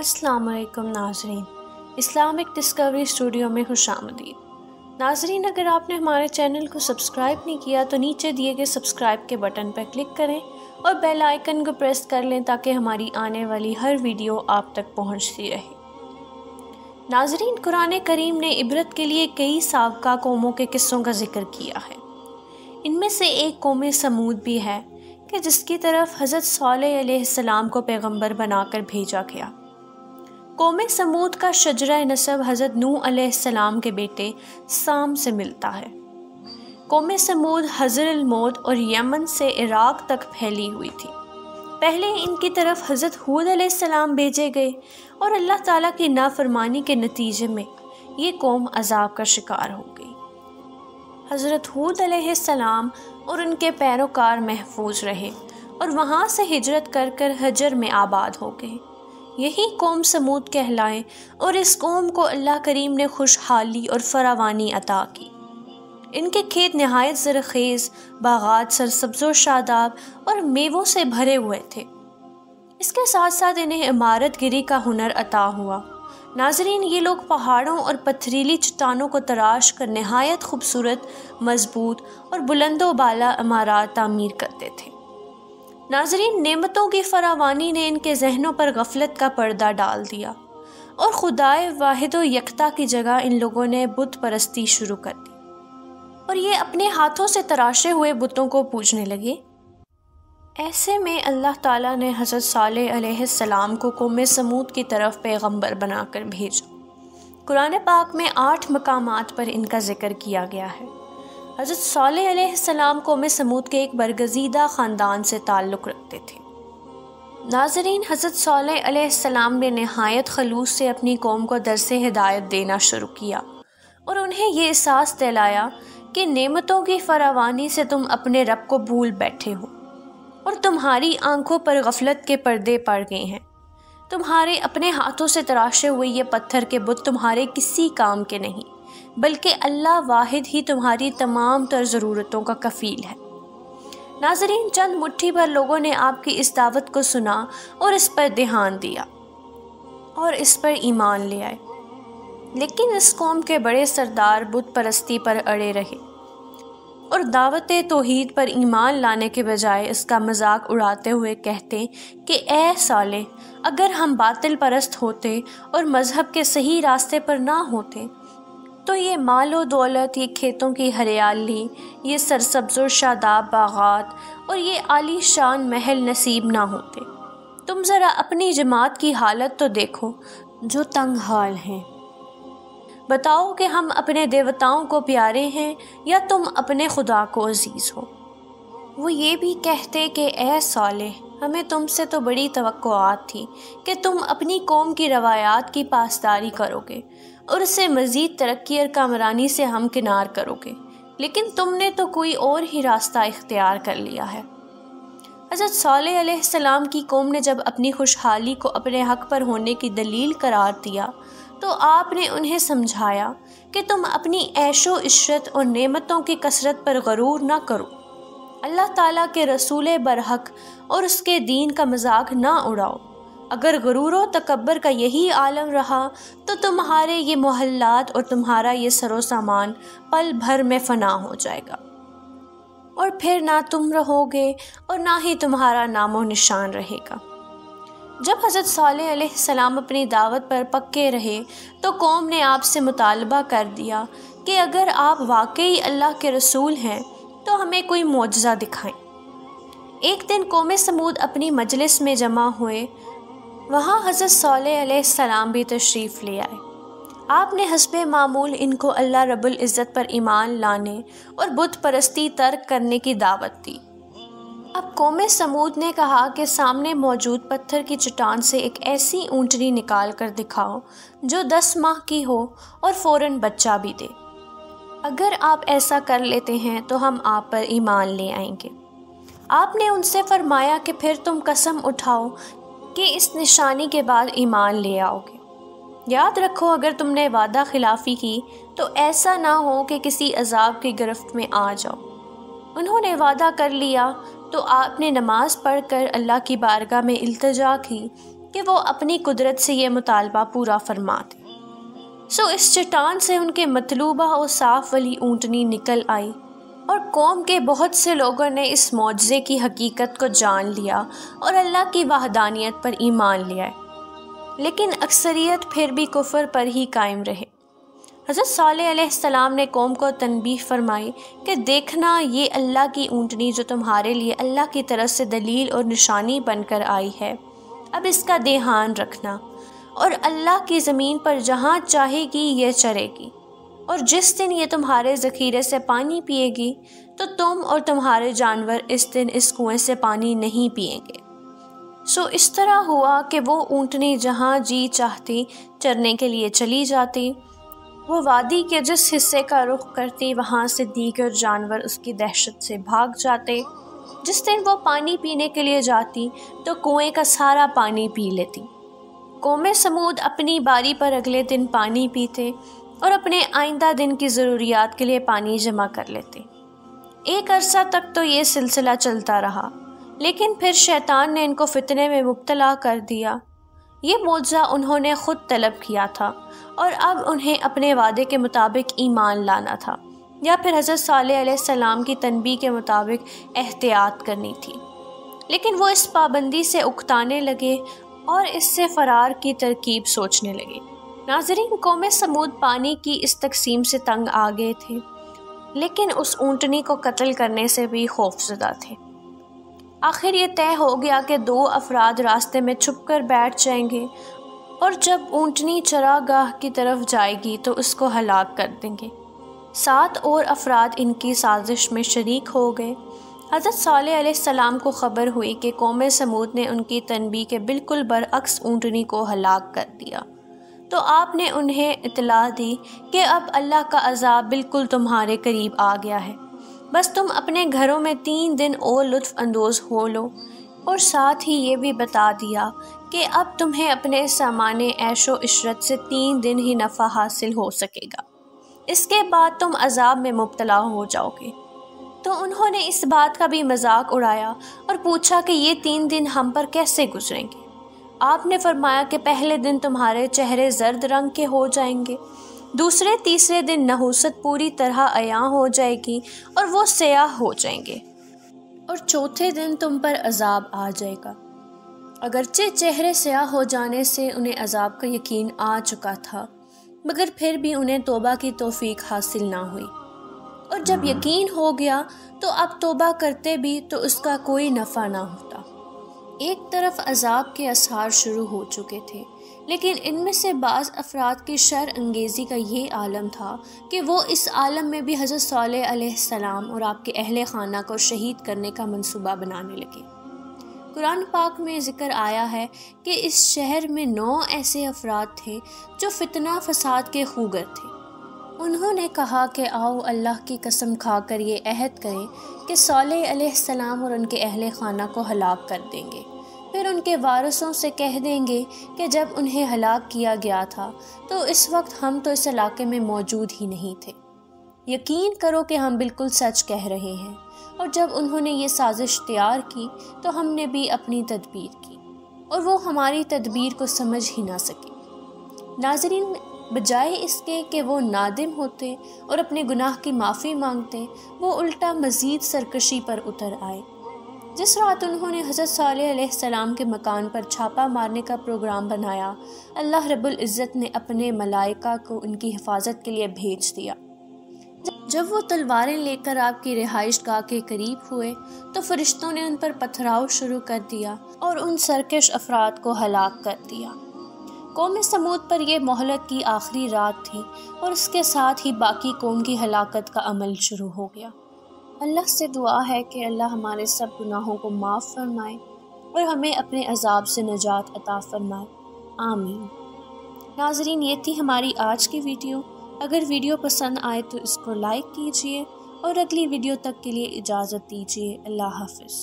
السلام علیکم ناظرین، اسلامک ڈسکوری اسٹوڈیو میں خوش آمدید۔ ناظرین، اگر آپ نے ہمارے چینل کو سبسکرائب نہیں کیا تو نیچے دیے گئے سبسکرائب کے بٹن پر کلک کریں اور بیل آئیکن کو پریس کر لیں تاکہ ہماری آنے والی ہر ویڈیو آپ تک پہنچتی رہے۔ ناظرین، قرآن کریم نے عبرت کے لیے کئی سابقہ قوموں کے قصوں کا ذکر کیا ہے۔ ان میں سے ایک قوم سمود بھی ہے کہ جس کی طرف حضرت صالح علیہ السلام کو پیغمبر بنا کر بھیجا گیا۔ قوم سمود کا شجرہ نسب حضرت نوح علیہ السلام کے بیٹے سام سے ملتا ہے۔ قوم سمود حضر الموت اور یمن سے عراق تک پھیلی ہوئی تھی۔ پہلے ان کی طرف حضرت ہود علیہ السلام بھیجے گئے اور اللہ تعالیٰ کی نافرمانی کے نتیجے میں یہ قوم عذاب کا شکار ہو گئی۔ حضرت ہود علیہ السلام اور ان کے پیروکار محفوظ رہے اور وہاں سے ہجرت کر کر حجر میں آباد ہو گئے۔ یہی قوم سمود کہلائے اور اس قوم کو اللہ کریم نے خوشحالی اور فراوانی عطا کی۔ ان کے کھیت نہایت زرخیز، باغات سرسبز و شاداب اور میووں سے بھرے ہوئے تھے۔ اس کے ساتھ ساتھ انہیں عمارت گری کا ہنر عطا ہوا۔ ناظرین، یہ لوگ پہاڑوں اور پتھریلی چٹانوں کو تراش کر نہایت خوبصورت، مضبوط اور بلند و بالا عمارات تعمیر کرتے تھے۔ ناظرین، نعمتوں کی فراوانی نے ان کے ذہنوں پر غفلت کا پردہ ڈال دیا اور خدائے واحد و یکتا کی جگہ ان لوگوں نے بت پرستی شروع کر دی اور یہ اپنے ہاتھوں سے تراشے ہوئے بتوں کو پوجنے لگے۔ ایسے میں اللہ تعالیٰ نے حضرت صالح علیہ السلام کو قوم سمود کی طرف پیغمبر بنا کر بھیجا۔ قرآن پاک میں 8 مقامات پر ان کا ذکر کیا گیا ہے۔ حضرت صالح علیہ السلام قوم سمود کے ایک برگزیدہ خاندان سے تعلق رکھتے تھے۔ ناظرین، حضرت صالح علیہ السلام نے نہایت خلوص سے اپنی قوم کو درس ہدایت دینا شروع کیا اور انہیں یہ احساس دلایا کہ نعمتوں کی فراوانی سے تم اپنے رب کو بھول بیٹھے ہو اور تمہاری آنکھوں پر غفلت کے پردے پڑ گئے ہیں۔ تمہارے اپنے ہاتھوں سے تراشے ہوئے یہ پتھر کے بت تمہارے کسی کام کے نہیں، بلکہ اللہ واحد ہی تمہاری تمام تر ضرورتوں کا کفیل ہے۔ ناظرین، چند مٹھی بھر لوگوں نے آپ کی اس دعوت کو سنا اور اس پر دھیان دیا اور اس پر ایمان لے آئے، لیکن اس قوم کے بڑے سردار بت پرستی پر اڑے رہے اور دعوت توحید پر ایمان لانے کے بجائے اس کا مذاق اڑاتے ہوئے کہتے کہ اے صالح، اگر ہم باطل پرست ہوتے اور مذہب کے صحیح راستے پر نہ ہوتے تو یہ مال و دولت، یہ کھیتوں کی ہریالی، یہ سرسبز و شاداب باغات اور یہ عالی شان محل نصیب نہ ہوتے۔ تم ذرا اپنی جماعت کی حالت تو دیکھو جو تنگ حال ہیں۔ بتاؤ کہ ہم اپنے دیوتاؤں کو پیارے ہیں یا تم اپنے خدا کو عزیز ہو۔ وہ یہ بھی کہتے کہ اے صالح، ہمیں تم سے تو بڑی توقعات تھی کہ تم اپنی قوم کی روایات کی پاسداری کرو گے اور اسے مزید ترقی اور کامرانی سے ہمکنار کرو گے، لیکن تم نے تو کوئی اور ہی راستہ اختیار کر لیا ہے۔ حضرت صالح علیہ السلام کی قوم نے جب اپنی خوشحالی کو اپنے حق پر ہونے کی دلیل قرار دیا تو آپ نے انہیں سمجھایا کہ تم اپنی عیش و عشرت اور نعمتوں کی کثرت پر غرور نہ کرو، اللہ تعالیٰ کے رسول برحق اور اس کے دین کا مذاق نہ اڑاؤ۔ اگر غرور و تکبر کا یہی عالم رہا تو تمہارے یہ محلات اور تمہارا یہ سر و سامان پل بھر میں فنا ہو جائے گا، اور پھر نہ تم رہو گے اور نہ ہی تمہارا نام و نشان رہے گا۔ جب حضرت صالح علیہ السلام اپنی دعوت پر پکے رہے تو قوم نے آپ سے مطالبہ کر دیا کہ اگر آپ واقعی اللہ کے رسول ہیں تو ہمیں کوئی معجزہ دکھائیں۔ ایک دن قوم سمود اپنی مجلس میں جمع ہوئے، وہاں حضرت صالح علیہ السلام بھی تشریف لے آئے۔ آپ نے حسب معمول ان کو اللہ رب العزت پر ایمان لانے اور بت پرستی ترک کرنے کی دعوت دی۔ اب قوم سمود نے کہا کہ سامنے موجود پتھر کی چٹان سے ایک ایسی اونٹنی نکال کر دکھاؤ جو 10 ماہ کی ہو اور فوراً بچہ بھی دے۔ اگر آپ ایسا کر لیتے ہیں تو ہم آپ پر ایمان لے آئیں گے۔ آپ نے ان سے فرمایا کہ پھر تم قسم اٹھاؤ کہ اس نشانی کے بعد ایمان لے آؤ گے۔ یاد رکھو، اگر تم نے وعدہ خلافی کی تو ایسا نہ ہو کہ کسی عذاب کی گرفت میں آ جاؤ۔ انہوں نے وعدہ کر لیا تو آپ نے نماز پڑھ کر اللہ کی بارگاہ میں التجا کی کہ وہ اپنی قدرت سے یہ مطالبہ پورا فرما دے۔ اس چٹان سے ان کے مطلوبہ اور صاف والی اونٹنی نکل آئی، اور قوم کے بہت سے لوگوں نے اس معجزے کی حقیقت کو جان لیا اور اللہ کی وحدانیت پر ایمان لیا، لیکن اکثریت پھر بھی کفر پر ہی قائم رہے۔ حضرت صالح علیہ السلام نے قوم کو تنبیہ فرمائی کہ دیکھنا، یہ اللہ کی اونٹنی جو تمہارے لیے اللہ کی طرف سے دلیل اور نشانی بن کر آئی ہے، اب اس کا دھیان رکھنا، اور اللہ کی زمین پر جہاں چاہے گی یہ چرے گی، اور جس دن یہ تمہارے ذخیرے سے پانی پیے گی تو تم اور تمہارے جانور اس دن اس کنویں سے پانی نہیں پئیں گے۔ اس طرح ہوا کہ وہ اونٹنی جہاں جی چاہتی چرنے کے لیے چلی جاتی، وہ وادی کے جس حصے کا رخ کرتی وہاں سے دیگر جانور اس کی دہشت سے بھاگ جاتے۔ جس دن وہ پانی پینے کے لیے جاتی تو کنویں کا سارا پانی پی لیتی۔ قوم سمود اپنی باری پر اگلے دن پانی پیتے اور اپنے آئندہ دن کی ضروریات کے لیے پانی جمع کر لیتے۔ ایک عرصہ تک تو یہ سلسلہ چلتا رہا، لیکن پھر شیطان نے ان کو فتنے میں مبتلا کر دیا۔ یہ معجزہ انہوں نے خود طلب کیا تھا، اور اب انہیں اپنے وعدے کے مطابق ایمان لانا تھا، یا پھر حضرت صالح علیہ السلام کی تنبیہ کے مطابق احتیاط کرنی تھی۔ لیکن وہ اس پابندی سے اکتانے لگے اور اس سے فرار کی ترکیب سوچنے لگے۔ ناظرین، قوم سمود پانی کی اس تقسیم سے تنگ آ گئے تھے، لیکن اس اونٹنی کو قتل کرنے سے بھی خوفزدہ تھے۔ آخر یہ طے ہو گیا کہ 2 افراد راستے میں چھپ کر بیٹھ جائیں گے، اور جب اونٹنی چراگاہ کی طرف جائے گی تو اس کو ہلاک کر دیں گے۔ 7 اور افراد ان کی سازش میں شریک ہو گئے۔ حضرت صالح علیہ السلام کو خبر ہوئی کہ قوم سمود نے ان کی تنبیہ کے بالکل برعکس اونٹنی کو ہلاک کر دیا، تو آپ نے انہیں اطلاع دی کہ اب اللہ کا عذاب بالکل تمہارے قریب آ گیا ہے، بس تم اپنے گھروں میں 3 دن اور لطف اندوز ہو لو، اور ساتھ ہی یہ بھی بتا دیا کہ اب تمہیں اپنے سامان عیش و عشرت سے 3 دن ہی نفع حاصل ہو سکے گا، اس کے بعد تم عذاب میں مبتلا ہو جاؤ گے۔ تو انہوں نے اس بات کا بھی مذاق اڑایا اور پوچھا کہ یہ 3 دن ہم پر کیسے گزریں گے؟ آپ نے فرمایا کہ پہلے دن تمہارے چہرے زرد رنگ کے ہو جائیں گے، دوسرے تیسرے دن نحوست پوری طرح عیاں ہو جائے گی اور وہ سیاہ ہو جائیں گے، اور چوتھے دن تم پر عذاب آ جائے گا۔ اگرچہ چہرے سیاہ ہو جانے سے انہیں عذاب کا یقین آ چکا تھا، مگر پھر بھی انہیں توبہ کی توفیق حاصل نہ ہوئی، اور جب یقین ہو گیا تو اب توبہ کرتے بھی تو اس کا کوئی نفع نہ ہوتا۔ ایک طرف عذاب کے اثار شروع ہو چکے تھے، لیکن ان میں سے بعض افراد کی شر انگیزی کا یہ عالم تھا کہ وہ اس عالم میں بھی حضرت صالح علیہ السلام اور آپ کے اہل خانہ کو شہید کرنے کا منصوبہ بنانے لگے۔ قرآن پاک میں ذکر آیا ہے کہ اس شہر میں 9 ایسے افراد تھے جو فتنہ فساد کے خوگر تھے۔ انہوں نے کہا کہ آؤ اللہ کی قسم کھا کر یہ عہد کریں کہ صالح علیہ السلام اور ان کے اہل خانہ کو ہلاک کر دیں گے، پھر ان کے وارثوں سے کہہ دیں گے کہ جب انہیں ہلاک کیا گیا تھا تو اس وقت ہم تو اس علاقے میں موجود ہی نہیں تھے، یقین کرو کہ ہم بالکل سچ کہہ رہے ہیں۔ اور جب انہوں نے یہ سازش تیار کی تو ہم نے بھی اپنی تدبیر کی، اور وہ ہماری تدبیر کو سمجھ ہی نہ سکے۔ ناظرین، بجائے اس کے کہ وہ نادم ہوتے اور اپنے گناہ کی معافی مانگتے، وہ الٹا مزید سرکشی پر اتر آئے۔ جس رات انہوں نے حضرت صالح علیہ السلام کے مکان پر چھاپا مارنے کا پروگرام بنایا، اللہ رب العزت نے اپنے ملائکہ کو ان کی حفاظت کے لیے بھیج دیا۔ جب وہ تلواریں لے کر آپ کی رہائش گاہ کے قریب ہوئے تو فرشتوں نے ان پر پتھراؤ شروع کر دیا اور ان سرکش افراد کو ہلاک کر دیا۔ قوم سمود پر یہ مہلت کی آخری رات تھی، اور اس کے ساتھ ہی باقی قوم کی ہلاکت کا عمل شروع ہو گیا۔ اللہ سے دعا ہے کہ اللہ ہمارے سب گناہوں کو معاف فرمائے اور ہمیں اپنے عذاب سے نجات عطا فرمائے، آمین۔ ناظرین، یہ تھی ہماری آج کی ویڈیو۔ اگر ویڈیو پسند آئے تو اس کو لائک کیجیے، اور اگلی ویڈیو تک کے لیے اجازت دیجیے۔ اللہ حافظ۔